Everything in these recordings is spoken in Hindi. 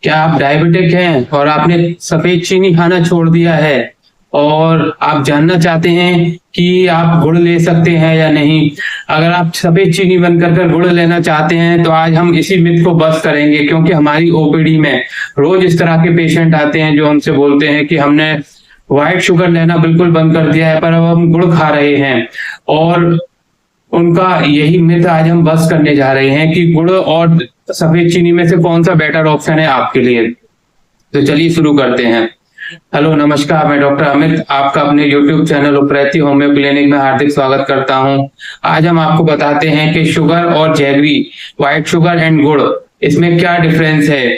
क्या आप डायबिटिक हैं और आपने सफेद चीनी खाना छोड़ दिया है और आप जानना चाहते हैं कि आप गुड़ ले सकते हैं या नहीं? अगर आप सफेद चीनी बंद कर गुड़ लेना चाहते हैं तो आज हम इसी मिथ को बस्ट करेंगे, क्योंकि हमारी ओपीडी में रोज इस तरह के पेशेंट आते हैं जो हमसे बोलते हैं कि हमने व्हाइट शुगर लेना बिल्कुल बंद कर दिया है पर अब हम गुड़ खा रहे हैं। और उनका यही मिथ आज हम बस करने जा रहे हैं कि गुड़ और सफेद चीनी में से कौन सा बेटर ऑप्शन है आपके लिए। तो चलिए शुरू करते हैं। हेलो नमस्कार, मैं डॉक्टर अमित आपका अपने यूट्यूब चैनल उपरैती होम्यो क्लिनिक में हार्दिक स्वागत करता हूं। आज हम आपको बताते हैं कि शुगर और जैगरी, व्हाइट शुगर एंड गुड़, इसमें क्या डिफरेंस है।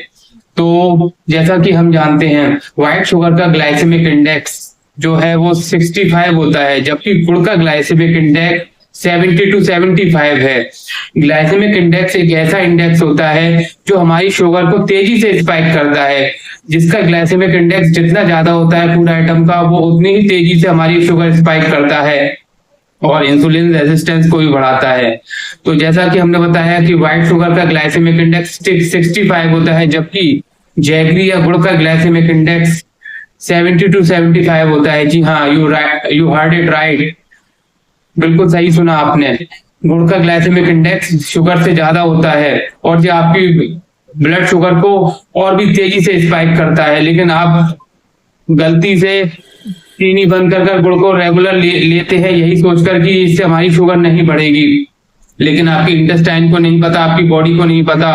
तो जैसा कि हम जानते हैं व्हाइट शुगर का ग्लाइसेमिक इंडेक्स जो है वो 65 होता है, जबकि गुड़ का ग्लाइसेमिक इंडेक्स 70 to 75 है। ग्लाइसेमिक इंडेक्स एक ऐसा इंडेक्स होता है जो हमारी शुगर को तेजी से स्पाइक करता है। जिसका ग्लाइसेमिक इंडेक्स जितना ज्यादा होता है फूड आइटम का, वो उतनी ही तेजी से हमारी शुगर स्पाइक करता है और इंसुलिन रेजिस्टेंस को भी बढ़ाता है। तो जैसा कि हमने बताया कि व्हाइट शुगर का ग्लाइसेमिक इंडेक्स 65 होता है, जबकि जैगरी या गुड़ का ग्लाइसेमिक इंडेक्स 70 to 75 होता है। जी हाँ, यू हर्ड इट राइट, बिल्कुल सही सुना आपने। गुड़ का ग्लाइसेमिक इंडेक्स शुगर से ज्यादा होता है और ये आपकी ब्लड शुगर को और भी तेजी से स्पाइक करता है। लेकिन आप गलती से चीनी बंद कर गुड़ को रेगुलर लेते हैं यही सोचकर कि इससे हमारी शुगर नहीं बढ़ेगी, लेकिन आपकी इंटेस्टाइन को नहीं पता, आपकी बॉडी को नहीं पता,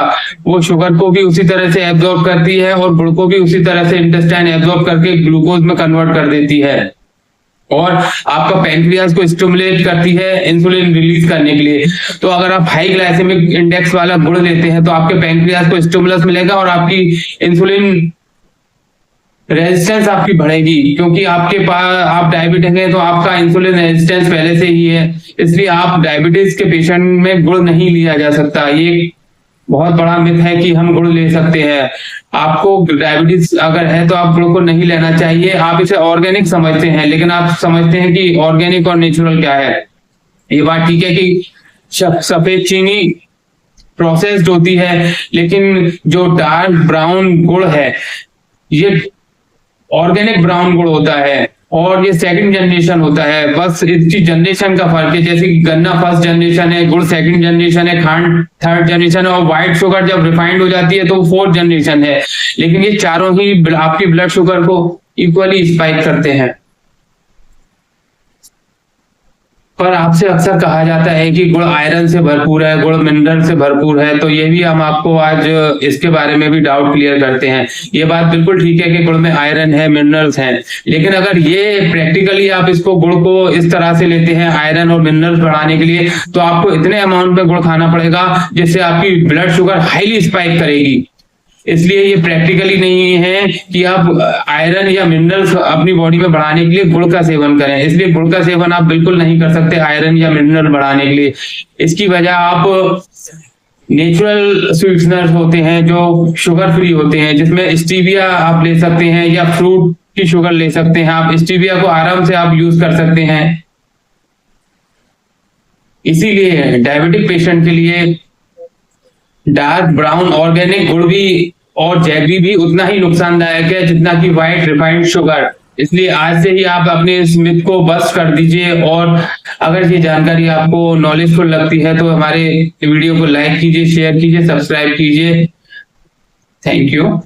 वो शुगर को भी उसी तरह से एब्जॉर्ब करती है और गुड़ को भी उसी तरह से इंटेस्टाइन एब्जॉर्ब करके ग्लूकोज में कन्वर्ट कर देती है और आपका पैंक्रियास को स्टिमुलेट करती है इंसुलिन रिलीज करने के लिए। तो अगर आप हाई ग्लाइसेमिक इंडेक्स वाला गुड़ लेते हैं तो आपके पैंक्रियास को स्टिमुलस मिलेगा और आपकी इंसुलिन रेजिस्टेंस आपकी बढ़ेगी, क्योंकि आपके पास आप डायबिटिक हैं तो आपका इंसुलिन रेजिस्टेंस पहले से ही है। इसलिए आप डायबिटीज के पेशेंट में गुड़ नहीं लिया जा सकता। ये बहुत बड़ा मिथ है कि हम गुड़ ले सकते हैं। आपको डायबिटीज अगर है तो आप गुड़ को नहीं लेना चाहिए। आप इसे ऑर्गेनिक समझते हैं, लेकिन आप समझते हैं कि ऑर्गेनिक और नेचुरल क्या है। ये बात ठीक है कि सफेद चीनी प्रोसेस्ड होती है, लेकिन जो डार्क ब्राउन गुड़ है ये ऑर्गेनिक ब्राउन गुड़ होता है और ये सेकंड जनरेशन होता है। बस इसकी जनरेशन का फर्क है, जैसे कि गन्ना फर्स्ट जनरेशन है, गुड़ सेकंड जनरेशन है, खांड थर्ड जनरेशन है और व्हाइट शुगर जब रिफाइंड हो जाती है तो फोर्थ जनरेशन है। लेकिन ये चारों ही आपकी ब्लड शुगर को इक्वली स्पाइक करते हैं। पर आपसे अक्सर कहा जाता है कि गुड़ आयरन से भरपूर है, गुड़ मिनरल से भरपूर है, तो ये भी हम आपको आज इसके बारे में भी डाउट क्लियर करते हैं। ये बात बिल्कुल ठीक है कि गुड़ में आयरन है, मिनरल्स हैं, लेकिन अगर ये प्रैक्टिकली आप इसको गुड़ को इस तरह से लेते हैं आयरन और मिनरल्स बढ़ाने के लिए, तो आपको इतने अमाउंट में गुड़ खाना पड़ेगा जिससे आपकी ब्लड शुगर हाईली स्पाइक करेगी। इसलिए ये प्रैक्टिकली नहीं है कि आप आयरन या मिनरल्स अपनी बॉडी में बढ़ाने के लिए गुड़ का सेवन करें। इसलिए गुड़ का सेवन आप बिल्कुल नहीं कर सकते आयरन या मिनरल बढ़ाने के लिए। इसकी वजह आप नेचुरल स्वीटनर्स होते हैं जो शुगर फ्री होते हैं, जिसमें स्टीविया आप ले सकते हैं या फ्रूट की शुगर ले सकते हैं। आप स्टीविया को आराम से आप यूज कर सकते हैं। इसीलिए डायबिटिक पेशेंट के लिए डार्क ब्राउन ऑर्गेनिक गुड़ भी और जैगरी भी उतना ही नुकसानदायक है जितना कि व्हाइट रिफाइंड शुगर। इसलिए आज से ही आप अपने इस मिथ को बस्ट कर दीजिए और अगर ये जानकारी आपको नॉलेजफुल लगती है तो हमारे वीडियो को लाइक कीजिए, शेयर कीजिए, सब्सक्राइब कीजिए। Thank you.